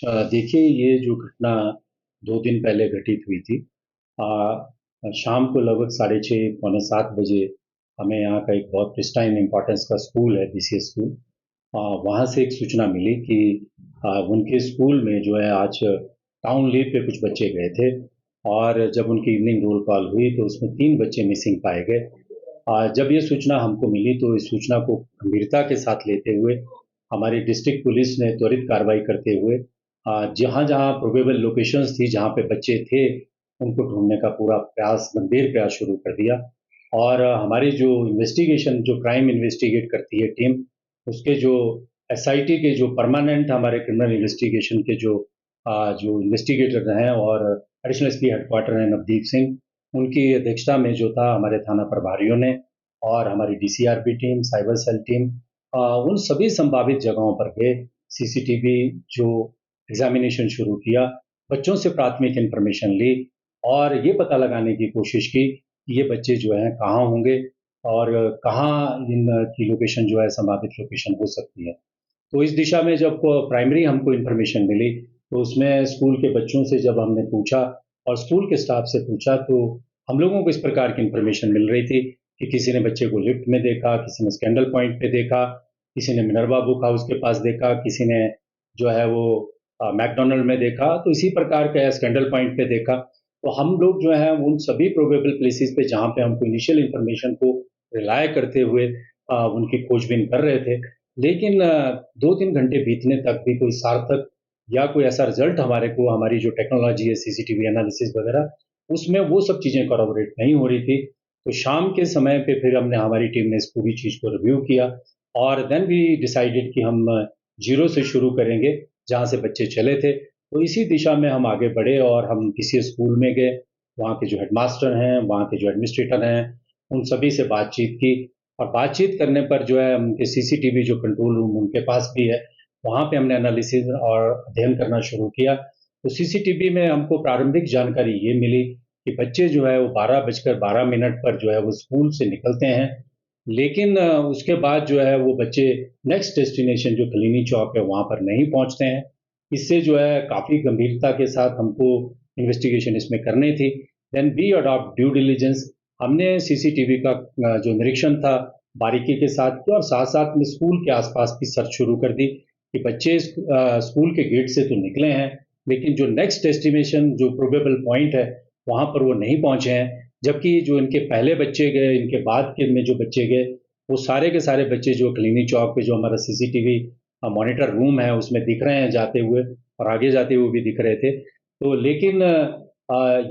देखिए ये जो घटना 2 दिन पहले घटित हुई थी। शाम को लगभग साढ़े 6 पौने 7 बजे हमें यहाँ का एक बहुत प्रिस्टाइन इम्पोर्टेंस का स्कूल है, बीसीएस स्कूल। वहाँ से एक सूचना मिली कि उनके स्कूल में जो है आज टाउन लीव पे कुछ बच्चे गए थे और जब उनकी इवनिंग रोल कॉल हुई तो उसमें 3 बच्चे मिसिंग पाए गए। जब ये सूचना हमको मिली तो इस सूचना को गंभीरता के साथ लेते हुए हमारी डिस्ट्रिक्ट पुलिस ने त्वरित कार्रवाई करते हुए जहाँ-जहाँ प्रोबेबल लोकेशंस थी जहाँ पे बच्चे थे, उनको ढूँढने का पूरा प्रयास गंभीर प्रयास शुरू कर दिया। और हमारी जो इन्वेस्टिगेशन जो क्राइम इन्वेस्टिगेट करती है टीम, उसके जो एसआईटी के जो परमानेंट हमारे क्रिमिनल इन्वेस्टिगेशन के जो इन्वेस्टिगेटर हैं और एडिशनल एसपी हेडक्वार्टर हैं नवदीप सिंह, उनकी अध्यक्षता में जो था हमारे थाना प्रभारियों ने और हमारी डीसीआरपी टीम, साइबर सेल टीम उन सभी संभावित जगहों पर गए, सीसीटीवी जो एग्जामिनेशन शुरू किया, बच्चों से प्राथमिक इन्फॉर्मेशन ली और ये पता लगाने की कोशिश की कि ये बच्चे जो हैं कहाँ होंगे और कहाँ इनकी लोकेशन जो है संभावित लोकेशन हो सकती है। तो इस दिशा में जब प्राइमरी हमको इन्फॉर्मेशन मिली, तो उसमें स्कूल के बच्चों से जब हमने पूछा और स्कूल के स्टाफ से पूछा, तो हम लोगों को इस प्रकार की इन्फॉर्मेशन मिल रही थी कि किसी ने बच्चे को लिफ्ट में देखा, किसी ने स्कैंडल पॉइंट पे देखा, किसी ने मिनर्वा बुक हाउस के पास देखा, किसी ने जो है वो मैकडॉनल्ड में देखा, तो इसी प्रकार का स्कैंडल पॉइंट पे देखा। तो हम लोग जो है उन सभी प्रोबेबल प्लेसेस पे जहाँ पे हमको इनिशियल इन्फॉर्मेशन को रिलाय करते हुए उनकी खोजबीन कर रहे थे। लेकिन 2-3 घंटे बीतने तक भी कोई सार्थक या कोई ऐसा रिजल्ट हमारे को हमारी जो टेक्नोलॉजी है सीसीटीवी एनालिसिस वगैरह, उसमें वो सब चीज़ें कोलैबोरेट नहीं हो रही थी। तो शाम के समय पे फिर हमने हमारी टीम ने इस पूरी चीज़ को रिव्यू किया और देन वी डिसाइडेड कि हम ज़ीरो से शुरू करेंगे, जहाँ से बच्चे चले थे। तो इसी दिशा में हम आगे बढ़े और हम किसी स्कूल में गए, वहाँ के जो हेडमास्टर हैं, वहाँ के जो एडमिनिस्ट्रेटर हैं, उन सभी से बातचीत की और बातचीत करने पर जो है उनके सीसीटीवी जो कंट्रोल रूम उनके पास भी है, वहाँ पे हमने एनालिसिस और अध्ययन करना शुरू किया। तो सीसीटीवी में हमको प्रारंभिक जानकारी ये मिली कि बच्चे जो है वो 12 बजकर 12 मिनट पर जो है वो स्कूल से निकलते हैं, लेकिन उसके बाद जो है वो बच्चे नेक्स्ट डेस्टिनेशन जो कलीनी चौक है वहाँ पर नहीं पहुँचते हैं। इससे जो है काफ़ी गंभीरता के साथ हमको इन्वेस्टिगेशन इसमें करनी थी। Then we adopt due diligence. हमने सीसीटीवी का जो निरीक्षण था बारीकी के साथ किया और साथ-साथ में स्कूल के आस-पास भी सर्च शुरू कर दी कि बच्चे स्कूल के गेट से तो निकले हैं, लेकिन जो नेक्स्ट डेस्टिनेशन जो प्रोबेबल पॉइंट है, वहाँ पर वो नहीं पहुँचे हैं। जबकि जो इनके पहले बच्चे गए, इनके बाद के में जो बच्चे गए, वो सारे के सारे बच्चे जो कलीनी चौक पे जो हमारा सीसीटीवी मॉनिटर रूम है, उसमें दिख रहे हैं जाते हुए और आगे जाते हुए भी दिख रहे थे। तो लेकिन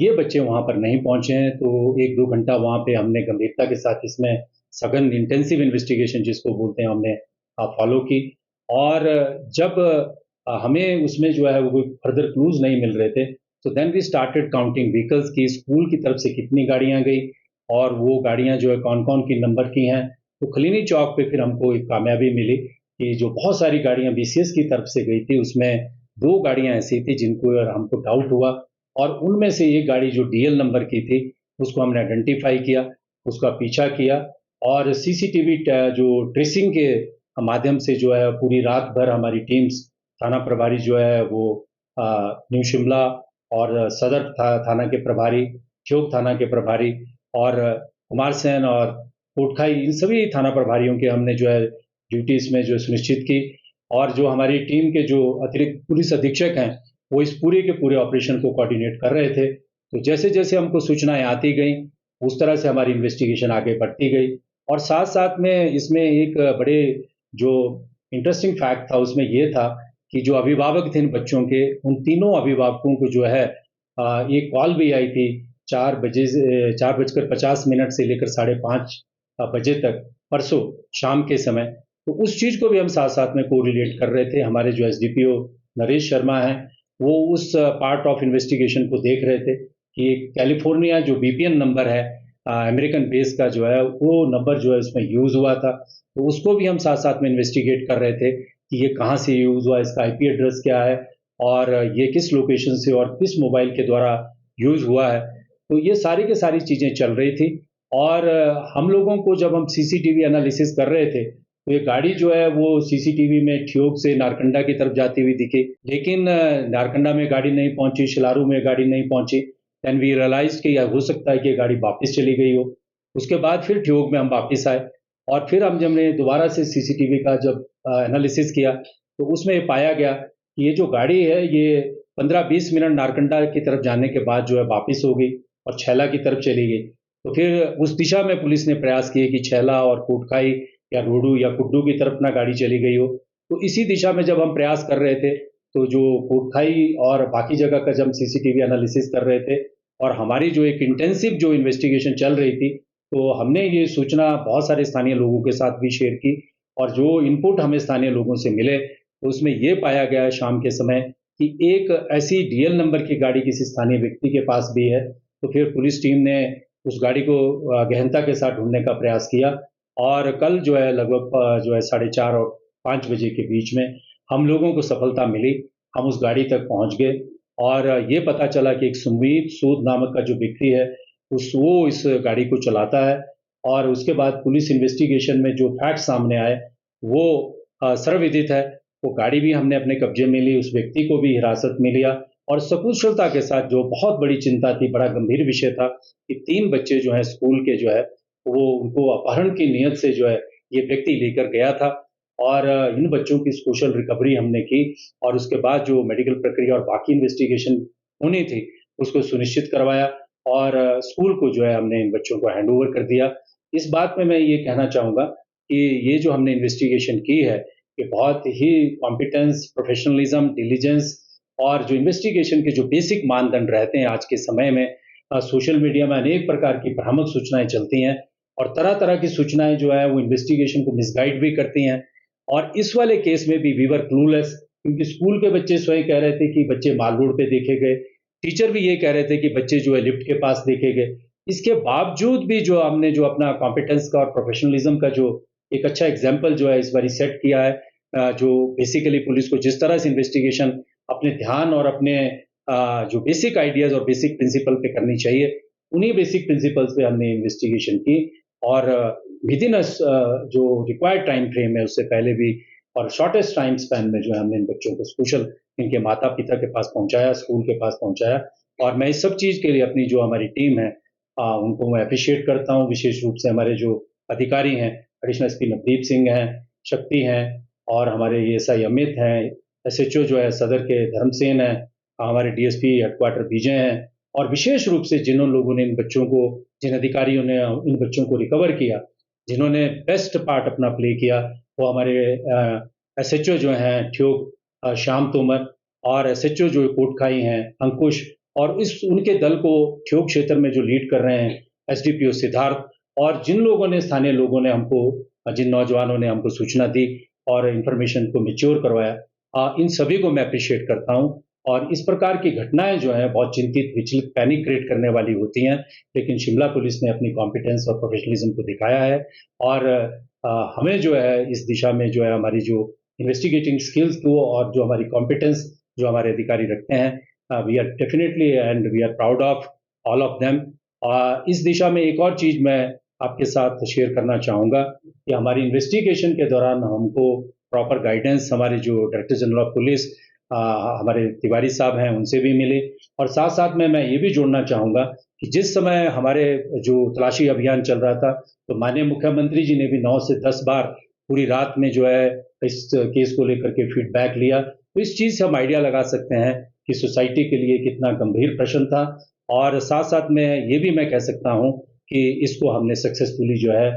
ये बच्चे वहाँ पर नहीं पहुँचे हैं, तो 1-2 घंटा वहाँ पे हमने गंभीरता के साथ इसमें सघन इंटेंसिव इन्वेस्टिगेशन जिसको बोलते हैं, हमने फ़ॉलो की और जब हमें उसमें जो है वो कोई फर्दर क्लूज़ नहीं मिल रहे थे, तो then we started counting vehicles की स्कूल की तरफ से कितनी गाड़ियाँ गई और वो गाड़ियाँ जो है कौन-कौन की नंबर की हैं। तो खलीनी चौक पे फिर हमको एक कामयाबी मिली कि जो बहुत सारी गाड़ियाँ बीसीएस की तरफ से गई थी, उसमें 2 गाड़ियाँ ऐसी थी जिनको हमको डाउट हुआ और उनमें से एक गाड़ी जो डीएल नंबर की थी, उसको हमने आइडेंटिफ़ाई किया, उसका पीछा किया और सीसीटीवी जो ट्रेसिंग के माध्यम से जो है पूरी रात भर हमारी टीम्स, थाना प्रभारी जो है वो न्यू शिमला और सदर थाना के प्रभारी, चौक थाना के प्रभारी और कुमारसैन और कोटखाई इन सभी थाना प्रभारियों के हमने जो है ड्यूटीज़ में जो सुनिश्चित की और जो हमारी टीम के जो अतिरिक्त पुलिस अधीक्षक हैं, वो इस पूरे के पूरे ऑपरेशन को कोऑर्डिनेट कर रहे थे। तो जैसे-जैसे हमको सूचनाएँ आती गईं, उस तरह से हमारी इन्वेस्टिगेशन आगे बढ़ती गई और साथ-साथ में इसमें एक बड़े जो इंटरेस्टिंग फैक्ट था उसमें ये था कि जो अभिभावक थे इन बच्चों के, उन तीनों अभिभावकों को जो है एक कॉल भी आई थी 4 बजे से 4 बजकर 50 मिनट से लेकर साढ़े 5 बजे तक परसों शाम के समय। तो उस चीज़ को भी हम साथ-साथ में कोरिलेट कर रहे थे। हमारे जो एसडीपीओ नरेश शर्मा हैं, वो उस पार्ट ऑफ इन्वेस्टिगेशन को देख रहे थे कि कैलिफ़ोर्निया जो वीपीएन नंबर है अमेरिकन बेस का जो है, वो नंबर जो है उसमें यूज़ हुआ था। तो उसको भी हम साथ-साथ में इन्वेस्टिगेट कर रहे थे कि ये कहाँ से यूज़ हुआ, इसका आईपी एड्रेस क्या है और ये किस लोकेशन से और किस मोबाइल के द्वारा यूज़ हुआ है। तो ये सारी की सारी चीज़ें चल रही थी और हम लोगों को जब हम सीसीटीवी एनालिसिस कर रहे थे, तो ये गाड़ी जो है वो सीसीटीवी में ठियोग से नारकंडा की तरफ जाती हुई दिखी, लेकिन नारकंडा में गाड़ी नहीं पहुंची, शिलारू में गाड़ी नहीं पहुंची। देन वी रियलाइज कि हो सकता है कि ये गाड़ी वापस चली गई हो। उसके बाद फिर ठियोग में हम वापस आए और फिर हम जब ने दोबारा से सीसीटीवी का जब एनालिसिस किया तो उसमें ये पाया गया कि ये जो गाड़ी है ये 15-20 मिनट नारकंडा की तरफ जाने के बाद जो है वापस हो गई और छैला की तरफ चली गई। तो फिर उस दिशा में पुलिस ने प्रयास किए कि छैला और कोटखाई या रोडू या कुड्डू की तरफ ना गाड़ी चली गई हो। तो इसी दिशा में जब हम प्रयास कर रहे थे, तो जो कोटखाई और बाकी जगह का जब हम सीसीटीवी एनालिसिस कर रहे थे और हमारी जो एक इंटेंसिव जो इन्वेस्टिगेशन चल रही थी, तो हमने ये सूचना बहुत सारे स्थानीय लोगों के साथ भी शेयर की और जो इनपुट हमें स्थानीय लोगों से मिले, तो उसमें ये पाया गया शाम के समय कि एक ऐसी डीएल नंबर की गाड़ी किसी स्थानीय व्यक्ति के पास भी है। तो फिर पुलिस टीम ने उस गाड़ी को गहनता के साथ ढूंढने का प्रयास किया और कल जो है लगभग जो है 4:30 और 5 बजे के बीच में हम लोगों को सफलता मिली। हम उस गाड़ी तक पहुंच गए और ये पता चला कि एक सुमीत सूद नामक का जो व्यक्ति है, वो इस गाड़ी को चलाता है और उसके बाद पुलिस इन्वेस्टिगेशन में जो फैक्ट सामने आए, वो सर्वविदित है। वो गाड़ी भी हमने अपने कब्जे में ली, उस व्यक्ति को भी हिरासत में लिया और सकुशलता के साथ जो बहुत बड़ी चिंता थी, बड़ा गंभीर विषय था कि 3 बच्चे जो हैं स्कूल के जो है, वो उनको अपहरण की नीयत से जो है ये व्यक्ति लेकर गया था और इन बच्चों की कुशल रिकवरी हमने की और उसके बाद जो मेडिकल प्रक्रिया और बाकी इन्वेस्टिगेशन होनी थी, उसको सुनिश्चित करवाया और स्कूल को जो है हमने इन बच्चों को हैंडओवर कर दिया। इस बात में मैं ये कहना चाहूँगा कि ये जो हमने इन्वेस्टिगेशन की है, ये बहुत ही कॉम्पिटेंस, प्रोफेशनलिज्म, डिलिजेंस और जो इन्वेस्टिगेशन के जो बेसिक मानदंड रहते हैं आज के समय में सोशल मीडिया में अनेक प्रकार की भ्रामक सूचनाएँ चलती हैं और तरह-तरह की सूचनाएँ जो है वो इन्वेस्टिगेशन को मिसगाइड भी करती हैं और इस वाले केस में भी वी वर क्लूलेस क्योंकि स्कूल के बच्चे स्वयं कह रहे थे कि बच्चे माल रोड पे देखे गए, टीचर भी ये कह रहे थे कि बच्चे जो है लिफ्ट के पास देखे गए। इसके बावजूद भी जो हमने जो अपना कॉम्पिटेंस का और प्रोफेशनलिज्म का जो एक अच्छा एग्जाम्पल जो है इस बारी सेट किया है जो बेसिकली पुलिस को जिस तरह से इन्वेस्टिगेशन अपने ध्यान और अपने जो बेसिक आइडियाज और बेसिक प्रिंसिपल पे करनी चाहिए, उन्हीं बेसिक प्रिंसिपल्स पे हमने इन्वेस्टिगेशन की और विद इन जो रिक्वायर्ड टाइम फ्रेम है उससे पहले भी और शॉर्टेस्ट टाइम स्पैन में जो है हमने इन बच्चों को कुशल इनके माता पिता के पास पहुंचाया, स्कूल के पास पहुंचाया और मैं इस सब चीज़ के लिए अपनी जो हमारी टीम है उनको मैं अप्रिशिएट करता हूँ, विशेष रूप से हमारे जो अधिकारी हैं, एडिशनल एसपी नवदीप सिंह हैं, शक्ति हैं और हमारे एएसआई अमित हैं, एसएचओ जो है सदर के धर्मसेन हैं, हमारे डीएसपी हेडक्वार्टर विजय हैं और विशेष रूप से जिन लोगों ने इन बच्चों को, जिन अधिकारियों ने इन बच्चों को रिकवर किया, जिन्होंने बेस्ट पार्ट अपना प्ले किया, वो हमारे एसएचओ जो हैं ठियोग श्याम तोमर और एसएचओ जो कोटखाई हैं अंकुश और इस उनके दल को ठियोग क्षेत्र में जो लीड कर रहे हैं एसडीपीओ सिद्धार्थ और जिन लोगों ने स्थानीय लोगों ने हमको जिन नौजवानों ने हमको सूचना दी और इन्फॉर्मेशन को मैच्योर करवाया इन सभी को मैं अप्रिशिएट करता हूँ और इस प्रकार की घटनाएं जो हैं बहुत चिंतित विचलित पैनिक क्रिएट करने वाली होती हैं लेकिन शिमला पुलिस ने अपनी कॉम्पिटेंस और प्रोफेशनलिज्म को दिखाया है और हमें जो है इस दिशा में जो है हमारी जो इन्वेस्टिगेटिंग स्किल्स को और जो हमारी कॉम्पिटेंस जो हमारे अधिकारी रखते हैं we are definitely and we are proud of all of them. इस दिशा में एक और चीज़ मैं आपके साथ शेयर करना चाहूँगा कि हमारी इन्वेस्टिगेशन के दौरान हमको प्रॉपर गाइडेंस हमारे जो डायरेक्टर जनरल ऑफ पुलिस हमारे तिवारी साहब हैं उनसे भी मिले और साथ साथ में मैं ये भी जोड़ना चाहूँगा कि जिस समय हमारे जो तलाशी अभियान चल रहा था तो माननीय मुख्यमंत्री जी ने भी 9 से 10 बार पूरी रात में जो है इस केस को लेकर के फीडबैक लिया तो इस चीज़ से हम आइडिया लगा सकते हैं कि सोसाइटी के लिए कितना गंभीर प्रश्न था और साथ साथ में ये भी मैं कह सकता हूँ कि इसको हमने सक्सेसफुली जो है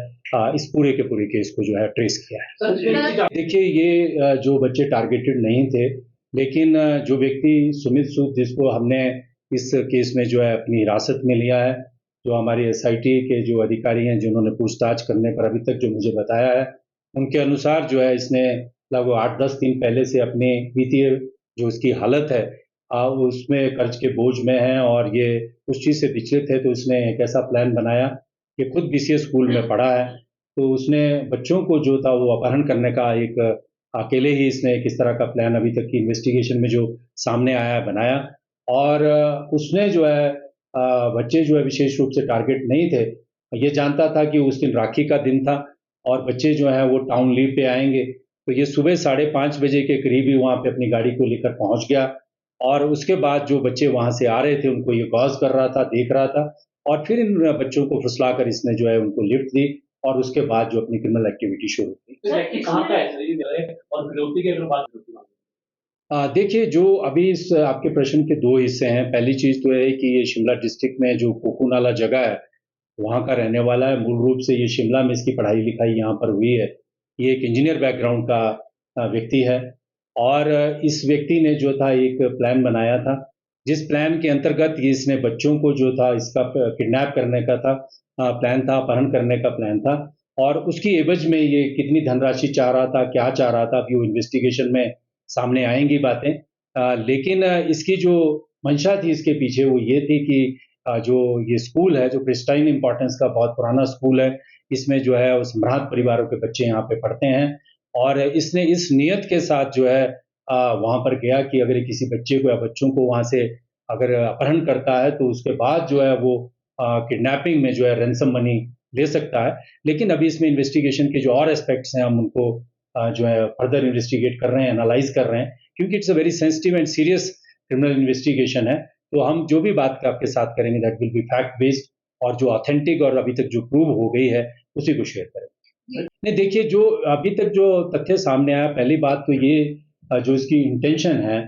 इस पूरे के पूरे केस को जो है ट्रेस किया है। देखिए ये जो बच्चे टारगेटेड नहीं थे लेकिन जो व्यक्ति सुमित सूद जिसको हमने इस केस में जो है अपनी हिरासत में लिया है जो हमारी एसआईटी के जो अधिकारी हैं जिन्होंने पूछताछ करने पर अभी तक जो मुझे बताया है उनके अनुसार जो है इसने लगभग 8-10 दिन पहले से अपनी वित्तीय जो इसकी हालत है उसमें कर्ज के बोझ में है और ये उस चीज़ से विचलित है तो उसने एक ऐसा प्लान बनाया कि खुद बीसीएस स्कूल में पढ़ा है तो उसने बच्चों को जो था वो अपहरण करने का एक अकेले ही इसने किस तरह का प्लान अभी तक की इन्वेस्टिगेशन में जो सामने आया बनाया और उसने जो है बच्चे जो है विशेष रूप से टारगेट नहीं थे ये जानता था कि उस दिन राखी का दिन था और बच्चे जो हैं वो टाउन लीव पे आएंगे। तो ये सुबह 5:30 बजे के करीब ही वहाँ पे अपनी गाड़ी को लेकर पहुँच गया और उसके बाद जो बच्चे वहाँ से आ रहे थे उनको ये गौर कर रहा था, देख रहा था और फिर इन बच्चों को फुसलाकर इसने जो है उनको लिफ्ट दी और उसके बाद जो अपनी क्रिमिनल एक्टिविटी शुरू की। तो व्यक्ति कहाँ का है सर ये और फिरौती की अगर बात करें देखिए जो अभी इस आपके प्रश्न के 2 हिस्से हैं। पहली चीज़ तो ये है कि ये शिमला डिस्ट्रिक्ट में जो कोकू नाला जगह है, वहाँ का रहने वाला है। मूल रूप से ये शिमला में इसकी पढ़ाई-लिखाई यहाँ पर हुई है। ये एक इंजीनियर बैकग्राउंड का व्यक्ति है और इस व्यक्ति ने जो था एक प्लान बनाया था, जिस प्लान के अंतर्गत ये इसने बच्चों को जो था इसका किडनैप करने का था प्लान था, अपहरण करने का प्लान था और उसकी एवज़ में ये कितनी धनराशि चाह रहा था, क्या चाह रहा था, अभी वो इन्वेस्टिगेशन में सामने आएँगी बातें। लेकिन इसकी जो मंशा थी इसके पीछे वो ये थी कि जो ये स्कूल है, जो प्रिस्टाइन इम्पोर्टेंस का बहुत पुराना स्कूल है, इसमें जो है वो सम्भ्रांत परिवारों के बच्चे यहाँ पे पढ़ते हैं और इसने इस नियत के साथ जो है वहाँ पर गया कि अगर किसी बच्चे को या बच्चों को वहाँ से अगर अपहरण करता है, तो उसके बाद जो है वो किडनैपिंग में जो है रैंसम मनी ले सकता है। लेकिन अभी इसमें इन्वेस्टिगेशन के जो और एस्पेक्ट्स हैं, हम उनको जो है फर्दर इन्वेस्टिगेट कर रहे हैं, एनालाइज़ कर रहे हैं, क्योंकि it's a very sensitive and serious criminal investigation है। तो हम जो भी बात आपके साथ करेंगे that will be fact based और जो ऑथेंटिक और अभी तक जो प्रूव हो गई है, उसी को शेयर करेंगे। नहीं देखिए, जो अभी तक जो तथ्य सामने आया, पहली बात तो ये जो इसकी इंटेंशन है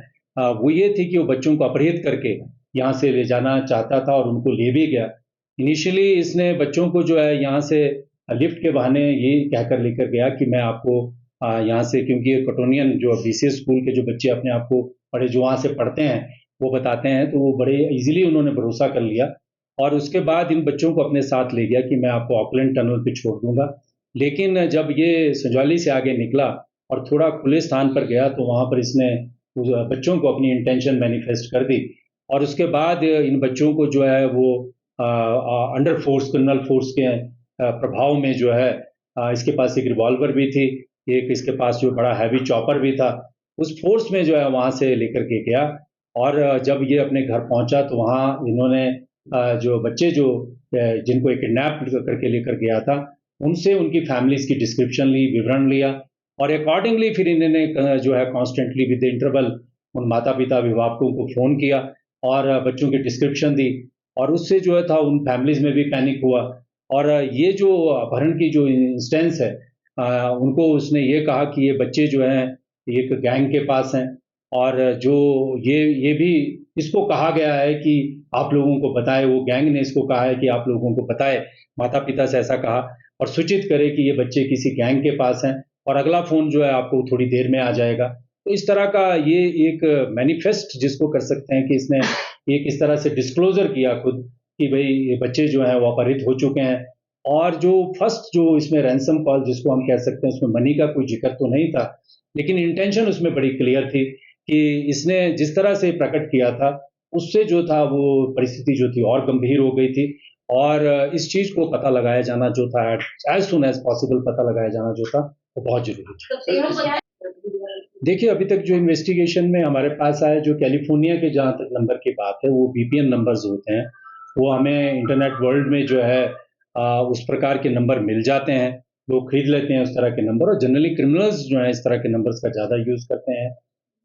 वो ये थी कि वो बच्चों को अपहरित करके यहाँ से ले जाना चाहता था और उनको ले भी गया। इनिशियली इसने बच्चों को जो है यहाँ से लिफ्ट के बहाने ये कहकर लेकर गया कि मैं आपको यहाँ से, क्योंकि ये कोटोनियन जो बीसीएस स्कूल के जो बच्चे अपने आप को बड़े जो वहाँ से पढ़ते हैं, वो बताते हैं, तो वो बड़े ईज़िली उन्होंने भरोसा कर लिया और उसके बाद इन बच्चों को अपने साथ ले गया कि मैं आपको ऑकलैंड टनल पे छोड़ दूँगा। लेकिन जब ये संजौली से आगे निकला और थोड़ा खुले स्थान पर गया, तो वहाँ पर इसने उस बच्चों को अपनी इंटेंशन मैनिफेस्ट कर दी और उसके बाद इन बच्चों को जो है वो अंडर फोर्स, क्रिमिनल फोर्स के प्रभाव में जो है इसके पास एक रिवॉल्वर भी थी, एक इसके पास जो बड़ा हैवी चॉपर भी था। उस फोर्स में जो है वहाँ से लेकर के गया और जब ये अपने घर पहुँचा तो वहाँ इन्होंने जो बच्चे जो जिनको किडनैप करके लेकर गया था, उनसे उनकी फैमिलीज़ की डिस्क्रिप्शन ली, विवरण लिया और अकॉर्डिंगली फिर इन्होंने जो है कॉन्स्टेंटली विद इंटरवल उन माता-पिता अभिभावकों को फ़ोन किया और बच्चों की डिस्क्रिप्शन दी और उससे जो है था उन फैमिलीज़ में भी पैनिक हुआ और ये जो अपहरण की जो इंस्टेंस है उनको उसने ये कहा कि ये बच्चे जो हैं एक गैंग के पास हैं और जो ये भी इसको कहा गया है कि आप लोगों को बताए, वो गैंग ने इसको कहा है कि आप लोगों को बताए, माता-पिता से ऐसा कहा और सूचित करे कि ये बच्चे किसी गैंग के पास हैं और अगला फ़ोन जो है आपको थोड़ी देर में आ जाएगा। तो इस तरह का ये एक मैनिफेस्ट जिसको कर सकते हैं कि इसने एक इस तरह से डिस्क्लोज़र किया खुद कि भई ये बच्चे जो हैं वो अपहरित हो चुके हैं और जो फर्स्ट जो इसमें रैंसम कॉल जिसको हम कह सकते हैं, उसमें मनी का कोई ज़िक्र तो नहीं था, लेकिन इंटेंशन उसमें बड़ी क्लियर थी कि इसने जिस तरह से प्रकट किया था, उससे जो था वो परिस्थिति जो थी और गंभीर हो गई थी और इस चीज़ को पता लगाया जाना जो था एज़ सून एज़ पॉसिबल पता लगाया जाना जो था, वो बहुत ज़रूरी था। देखिए, अभी तक जो इन्वेस्टिगेशन में हमारे पास आया, जो कैलिफ़ोर्निया के जहाँ तक नंबर की बात है, वो वीपीएन नंबर्स होते हैं। वो हमें इंटरनेट वर्ल्ड में जो है उस प्रकार के नंबर मिल जाते हैं। लोग खरीद लेते हैं उस तरह के नंबर और जनरली क्रिमिनल्स जो हैं इस तरह के नंबर्स का ज़्यादा यूज़ करते हैं।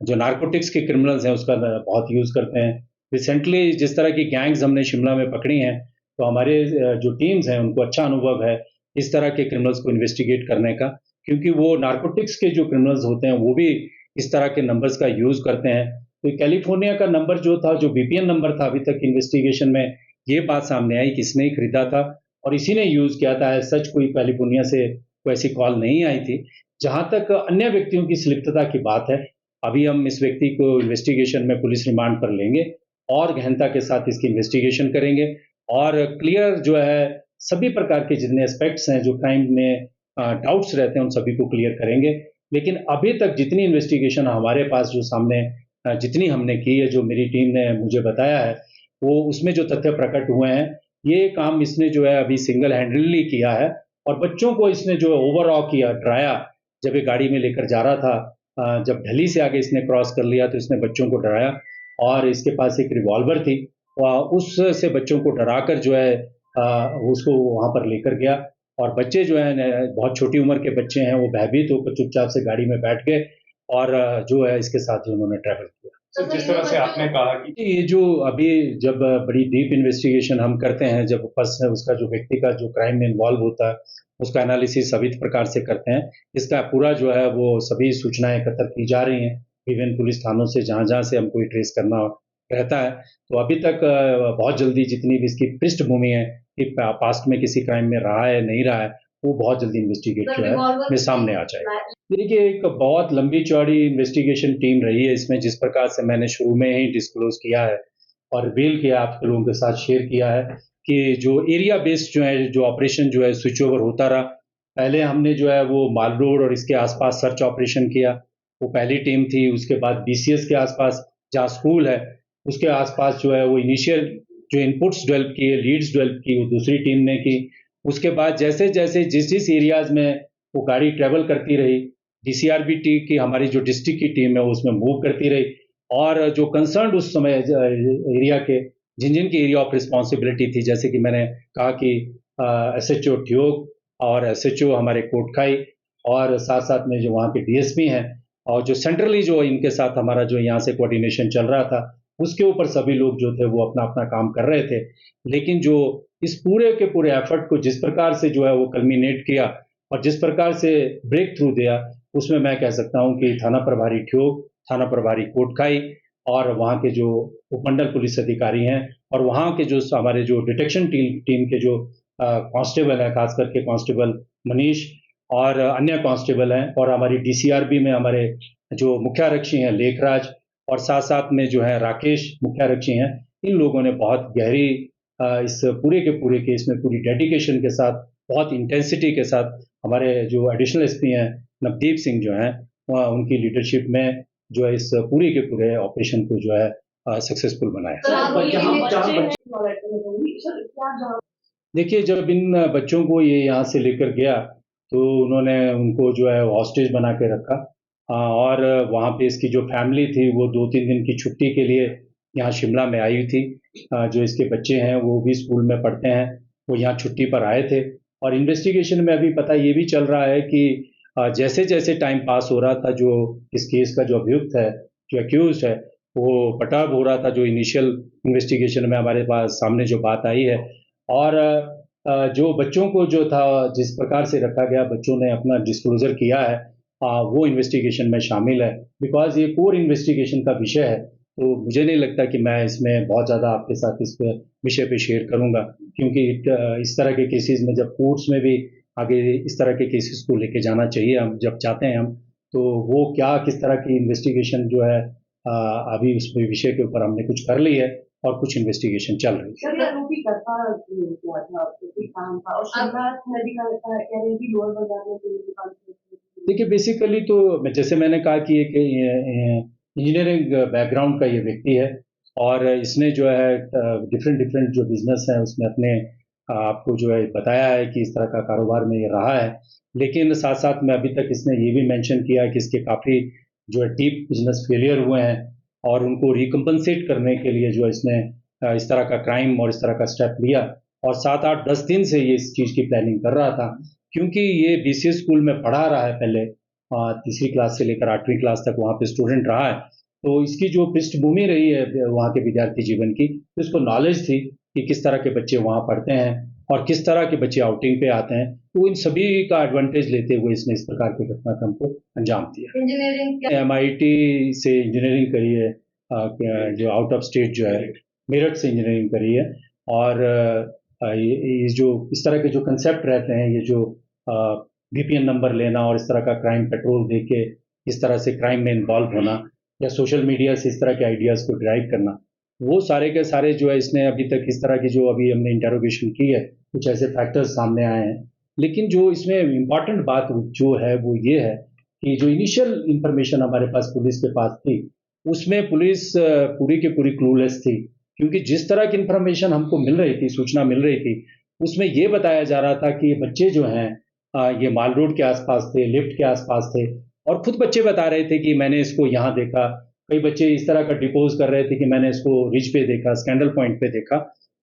जो नारकोटिक्स के क्रिमिनल्स हैं उसका बहुत यूज़ करते हैं। रिसेंटली जिस तरह की गैंग्स हमने शिमला में पकड़ी हैं, तो हमारे जो टीम्स हैं उनको अच्छा अनुभव है इस तरह के क्रिमिनल्स को इन्वेस्टिगेट करने का, क्योंकि वो नारकोटिक्स के जो क्रिमिनल्स होते हैं वो भी इस तरह के नंबर्स का यूज़ करते हैं। तो कैलिफ़ोर्निया का नंबर जो था, जो वीपीएन नंबर था, अभी तक इन्वेस्टिगेशन में ये बात सामने आई कि इसने ही खरीदा था और इसी ने यूज़ किया था। एज़ सच कोई कैलिफ़ोर्निया से कोई ऐसी कॉल नहीं आई थी। जहाँ तक अन्य व्यक्तियों की संलिप्तता की बात है, अभी हम इस व्यक्ति को इन्वेस्टिगेशन में पुलिस रिमांड पर लेंगे और गहनता के साथ इसकी इन्वेस्टिगेशन करेंगे और क्लियर जो है सभी प्रकार के जितने एस्पेक्ट्स हैं, जो क्राइम में डाउट्स रहते हैं, उन सभी को क्लियर करेंगे। लेकिन अभी तक जितनी इन्वेस्टिगेशन हमारे पास जो सामने जितनी हमने की है, जो मेरी टीम ने मुझे बताया है, वो उसमें जो तथ्य प्रकट हुए हैं, ये काम इसने जो है अभी सिंगल हैंडेडली किया है और बच्चों को इसने जो ओवरऑ किया, डराया। जब ये गाड़ी में लेकर जा रहा था, जब ढली से आगे इसने क्रॉस कर लिया तो इसने बच्चों को डराया और इसके पास एक रिवॉल्वर थी, उससे बच्चों को डराकर जो है उसको वहाँ पर लेकर गया और बच्चे जो है बहुत छोटी उम्र के बच्चे हैं, वो भयभीत होकर चुपचाप से गाड़ी में बैठ गए और जो है इसके साथ ही उन्होंने ट्रैवल किया। सर, जिस तरह से आपने कहा कि ये जो अभी जब बड़ी डीप इन्वेस्टिगेशन हम करते हैं, जब पर्सन उसका जो व्यक्ति का जो क्राइम में इन्वॉल्व होता है, उसका एनालिसिस सभी प्रकार से करते हैं। इसका पूरा जो है वो सभी सूचनाएं एकत्र की जा रही हैं, विभिन्न पुलिस थानों से जहाँ-जहाँ से हमको ये ट्रेस करना रहता है। तो अभी तक बहुत जल्दी जितनी भी इसकी पृष्ठभूमि है कि पास्ट में किसी क्राइम में रहा है, नहीं रहा है, वो बहुत जल्दी इन्वेस्टिगेट जो है में सामने आ जाएगा। देखिए, एक बहुत लंबी-चौड़ी इन्वेस्टिगेशन टीम रही है इसमें, जिस प्रकार से मैंने शुरू में ही डिस्क्लोज़ किया है और रिवील किया, आप लोगों के साथ शेयर किया है कि जो एरिया बेस्ड जो है, जो ऑपरेशन जो है स्विच ओवर होता रहा। पहले हमने जो है वो माल रोड और इसके आस-पास सर्च ऑपरेशन किया, वो पहली टीम थी। उसके बाद बीसीएस के आस-पास जहाँ स्कूल है, उसके आस-पास जो है वो इनिशियल जो इनपुट्स डेवलप किए, लीड्स डेवलप की, वो दूसरी टीम ने की। उसके बाद जैसे-जैसे जिस-जिस एरियाज़ में वो गाड़ी ट्रैवल करती रही, डीसीआरबी की हमारी जो डिस्ट्रिक्ट की टीम है वो उसमें मूव करती रही और जो कंसर्न्ड उस समय एरिया के जिन-जिन की एरिया ऑफ रिस्पॉन्सिबिलिटी थी, जैसे कि मैंने कहा कि एसएचओ ठियोग और एसएचओ हमारे कोटखाई और साथ-साथ में जो वहाँ के डीएसपी हैं और जो सेंट्रली जो इनके साथ हमारा जो यहाँ से कोऑर्डिनेशन चल रहा था, उसके ऊपर सभी लोग जो थे वो अपना-अपना काम कर रहे थे। लेकिन जो इस पूरे के पूरे एफर्ट को जिस प्रकार से जो है वो कल्मिनेट किया और जिस प्रकार से ब्रेक थ्रू दिया, उसमें मैं कह सकता हूँ कि थाना प्रभारी ठियोग, थाना प्रभारी कोटखाई और वहाँ के जो उपमंडल पुलिस अधिकारी हैं और वहाँ के जो हमारे जो डिटेक्शन टीम के जो कांस्टेबल हैं, खास करके कांस्टेबल मनीष और अन्य कांस्टेबल हैं और हमारी डीसीआरबी में हमारे जो मुख्यारक्षी हैं लेखराज और साथ-साथ में जो है राकेश मुख्यारक्षी हैं, इन लोगों ने बहुत गहरी इस पूरे के पूरे केस में पूरी डेडिकेशन के साथ, बहुत इंटेंसिटी के साथ हमारे जो एडिशनल एसपी हैं नवदीप सिंह जो हैं, उनकी लीडरशिप में जो है इस पूरे के पूरे ऑपरेशन को जो है सक्सेसफुल बनाया। देखिए, जब इन बच्चों को ये यहाँ से लेकर गया, तो उन्होंने उनको जो है हॉस्टेज बना के रखा और वहाँ पे इसकी जो फैमिली थी, वो 2-3 दिन की छुट्टी के लिए यहाँ शिमला में आई थी। जो इसके बच्चे हैं, वो भी स्कूल में पढ़ते हैं, वो यहाँ छुट्टी पर आए थे और इन्वेस्टिगेशन में अभी पता ये भी चल रहा है कि जैसे-जैसे टाइम पास हो रहा था, जो इस केस का जो अभियुक्त है, जो एक्यूज़्ड है, वो पर्टर्ब हो रहा था, जो इनिशियल इन्वेस्टिगेशन में हमारे पास सामने जो बात आई है और जो बच्चों को जो था जिस प्रकार से रखा गया, बच्चों ने अपना डिस्क्लोज़र किया है, वो इन्वेस्टिगेशन में शामिल है। बिकॉज़ ये कोर इन्वेस्टिगेशन का विषय है, तो मुझे नहीं लगता कि मैं इसमें बहुत ज़्यादा आपके साथ इस पे विषय पे शेयर करूँगा, क्योंकि इस तरह के केसेज़ में जब कोर्ट्स में भी आगे इस तरह के केसेज़ को लेके जाना चाहिए, हम जब चाहते हैं हम, तो वो क्या किस तरह की इन्वेस्टिगेशन जो है अभी उस विषय के ऊपर हमने कुछ कर ली है और कुछ इन्वेस्टिगेशन चल रही है। सर, ये आरोपी करता क्या था? कोई काम था और शिमला मेडिकल का कह रहे हैं कि लोअर बाजार में कोई दुकान थी। देखिए, बेसिकली तो जैसे मैंने कहा कि एक इंजीनियरिंग बैकग्राउंड का ये व्यक्ति है और इसने जो है डिफरेंट जो बिजनेस है उसमें अपने आपको जो है बताया है कि इस तरह का कारोबार में ये रहा है। लेकिन साथ-साथ में अभी तक इसने ये भी मेंशन किया है कि इसके काफ़ी जो है डीप बिजनेस फेलियर हुए हैं और उनको रिकम्पेंसेट करने के लिए जो है इसने इस तरह का क्राइम और इस तरह का स्टेप लिया और 7, 8, 10 दिन से ये इस चीज़ की प्लानिंग कर रहा था। क्योंकि ये बीसीएस स्कूल में पढ़ा रहा है पहले, तीसरी क्लास से लेकर 8वीं क्लास तक वहाँ पे स्टूडेंट रहा है, तो इसकी जो पृष्ठभूमि रही है वहाँ के विद्यार्थी जीवन की, तो इसको नॉलेज थी कि किस तरह के बच्चे वहाँ पढ़ते हैं और किस तरह के बच्चे आउटिंग पे आते हैं, तो इन सभी का एडवांटेज लेते हुए इसने इस प्रकार के घटनाक्रम को अंजाम दिया। इंजीनियरिंग एमआईटी से इंजीनियरिंग करी है, जो आउट ऑफ स्टेट जो है मेरठ से इंजीनियरिंग करी है और ये जो इस तरह के जो कंसेप्ट रहते हैं, ये जो वीपीएन नंबर लेना और इस तरह का क्राइम पेट्रोल दे के इस तरह से क्राइम में इन्वॉल्व होना या सोशल मीडिया से इस तरह के आइडियाज़ को ड्राइव करना, वो सारे के सारे जो है इसने अभी तक इस तरह की जो अभी हमने इंटेरोगेशन की है, कुछ ऐसे फैक्टर्स सामने आए हैं। लेकिन जो इसमें इम्पॉर्टेंट बात जो है वो ये है कि जो इनिशियल इन्फॉर्मेशन हमारे पास पुलिस के पास थी, उसमें पुलिस पूरी की पूरी क्लूलेस थी। क्योंकि जिस तरह की इन्फॉर्मेशन हमको मिल रही थी, सूचना मिल रही थी, उसमें ये बताया जा रहा था कि बच्चे जो हैं ये माल रोड के आसपास थे, लिफ्ट के आसपास थे और खुद बच्चे बता रहे थे कि मैंने इसको यहाँ देखा। कई बच्चे इस तरह का डिपोज़ कर रहे थे कि मैंने इसको रिज पे देखा, स्कैंडल पॉइंट पे देखा।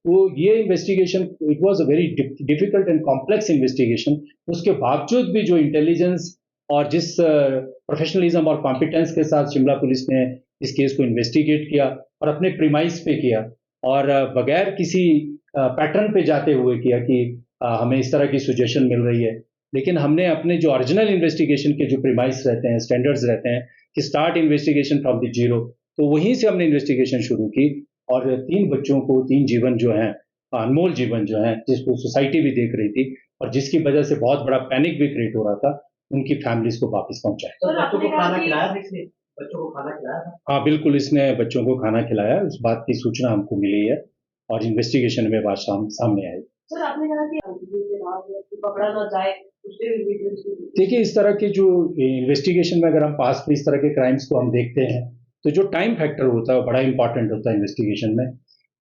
तो ये investigation it was a very difficult and complex investigation. उसके बावजूद भी जो इंटेलिजेंस और जिस प्रोफेशनलिज्म और कॉम्पिटेंस के साथ शिमला पुलिस ने इस केस को इन्वेस्टिगेट किया और अपने प्रीमाइस पे किया और बगैर किसी पैटर्न पे जाते हुए किया कि हमें इस तरह की सुजेशन मिल रही है, लेकिन हमने अपने जो ओरिजिनल इन्वेस्टिगेशन के जो प्रीमाइस रहते हैं, स्टैंडर्ड्स रहते हैं कि start investigation from the zero, तो वहीं से हमने इन्वेस्टिगेशन शुरू की और 3 बच्चों को 3 जीवन जो हैं, अनमोल जीवन जो हैं, जिसको सोसाइटी भी देख रही थी और जिसकी वजह से बहुत बड़ा पैनिक भी क्रिएट हो रहा था, उनकी फैमिलीज को वापस पहुंचाया। तो बच्चों को खाना खिलाया इसने? बच्चों को खाना खिलाया था? हाँ, बिल्कुल, इसने बच्चों को खाना खिलाया। उस बात की सूचना हमको मिली है और इन्वेस्टिगेशन में बात सामने आई। सर आपने कहा कि पकड़ा ना जाए, देखिए, इस तरह के जो इन्वेस्टिगेशन में अगर हम पास में इस तरह के क्राइम्स को हम देखते हैं, तो जो टाइम फैक्टर होता है वो बड़ा इंपॉर्टेंट होता है इन्वेस्टिगेशन में।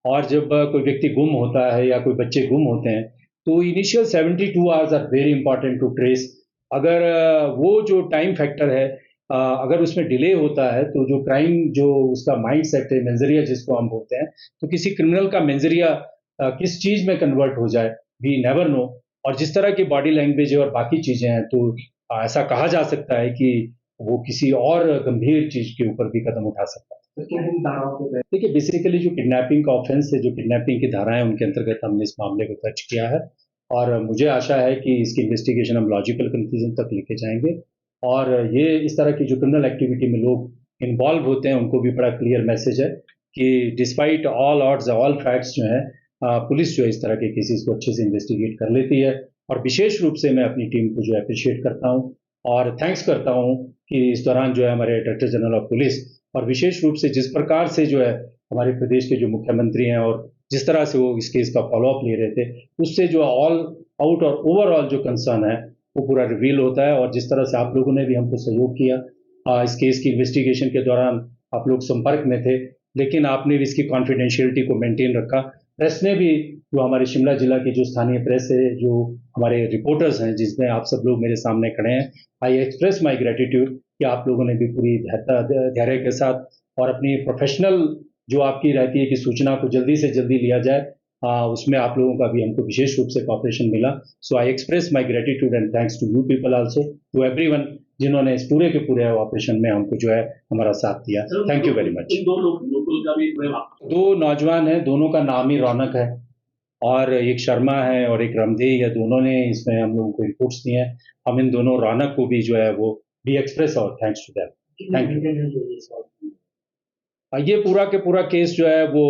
और जब कोई व्यक्ति गुम होता है या कोई बच्चे गुम होते हैं, तो initial 72 hours are very important to trace. अगर वो जो टाइम फैक्टर है, अगर उसमें डिले होता है, तो जो क्राइम जो उसका माइंड सेट है, मेंजरिया जिसको हम बोलते हैं, तो किसी क्रिमिनल का मेंजरिया किस चीज में कन्वर्ट हो जाए, वी नेवर नो। और जिस तरह की बॉडी लैंग्वेज है और बाकी चीजें हैं, तो ऐसा कहा जा सकता है कि वो किसी और गंभीर चीज के ऊपर भी कदम उठा सकता है। देखिए, बेसिकली जो किडनैपिंग का ऑफेंस है, जो किडनैपिंग की धाराएं, उनके अंतर्गत हमने इस मामले को दर्ज किया है और मुझे आशा है कि इसकी इन्वेस्टिगेशन हम लॉजिकल कंक्लूजन तक लेके जाएंगे और ये इस तरह की जो क्रिमिनल एक्टिविटी में लोग इन्वॉल्व होते हैं, उनको भी बड़ा क्लियर मैसेज है कि despite all odds, all facts जो है, पुलिस जो है इस तरह के केसेस को अच्छे से इन्वेस्टिगेट कर लेती है। और विशेष रूप से मैं अपनी टीम को जो अप्रिशिएट करता हूँ और थैंक्स करता हूँ कि इस दौरान जो है हमारे डायरेक्टर जनरल ऑफ पुलिस और विशेष रूप से जिस प्रकार से जो है हमारे प्रदेश के जो मुख्यमंत्री हैं और जिस तरह से वो इस केस का फॉलोअप ले रहे थे, उससे जो ऑल आउट और ओवरऑल जो कंसर्न है वो पूरा रिवील होता है। और जिस तरह से आप लोगों ने भी हमको सहयोग किया इस केस की इन्वेस्टिगेशन के दौरान, आप लोग संपर्क में थे, लेकिन आपने भी इसकी कॉन्फिडेंशियलिटी को मेंटेन रखा। प्रेस ने भी, जो हमारे शिमला जिला की जो स्थानीय प्रेस है, जो हमारे रिपोर्टर्स हैं, जिसमें आप सब लोग मेरे सामने खड़े हैं, आई एक्सप्रेस माई ग्रेटिट्यूड कि आप लोगों ने भी पूरी धैर्य के साथ और अपनी प्रोफेशनल जो आपकी रहती है कि सूचना को जल्दी से जल्दी लिया जाए, उसमें आप लोगों का भी हमको विशेष रूप से कॉपरेशन मिला। So I express my gratitude and thanks to you people also, to everyone जिन्होंने इस पूरे के पूरे ऑपरेशन में हमको जो है हमारा साथ दिया। Thank you very much. In 2 local का भी 2 नौजवान हैं, दोनों का नाम ही रौनक है और एक शर्मा है और एक रमदेही है। दोनों ने इसमें हम लोगों को इनपुट्स दिए हैं। हम इन दोनों रौनक को भी जो है वो वी एक्सप्रेस और thanks to them. Thank you. ये पूरा के पूरा केस जो है वो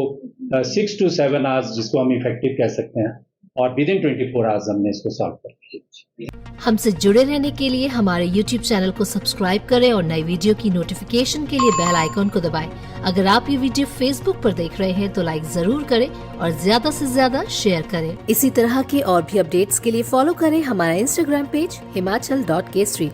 6 to 7 आवर्स जिसको हम इफेक्टिव कह सकते हैं और विद इन 24 आवर्स हमने इसको सॉल्व कर लिया। हमसे जुड़े रहने के लिए हमारे YouTube चैनल को सब्सक्राइब करें और नई वीडियो की नोटिफिकेशन के लिए बेल आइकॉन को दबाएं। अगर आप ये वीडियो Facebook पर देख रहे हैं तो लाइक जरूर करें और ज्यादा से ज्यादा शेयर करें। इसी तरह के और भी अपडेट्स के लिए फॉलो करें हमारा Instagram पेज himachal.k3।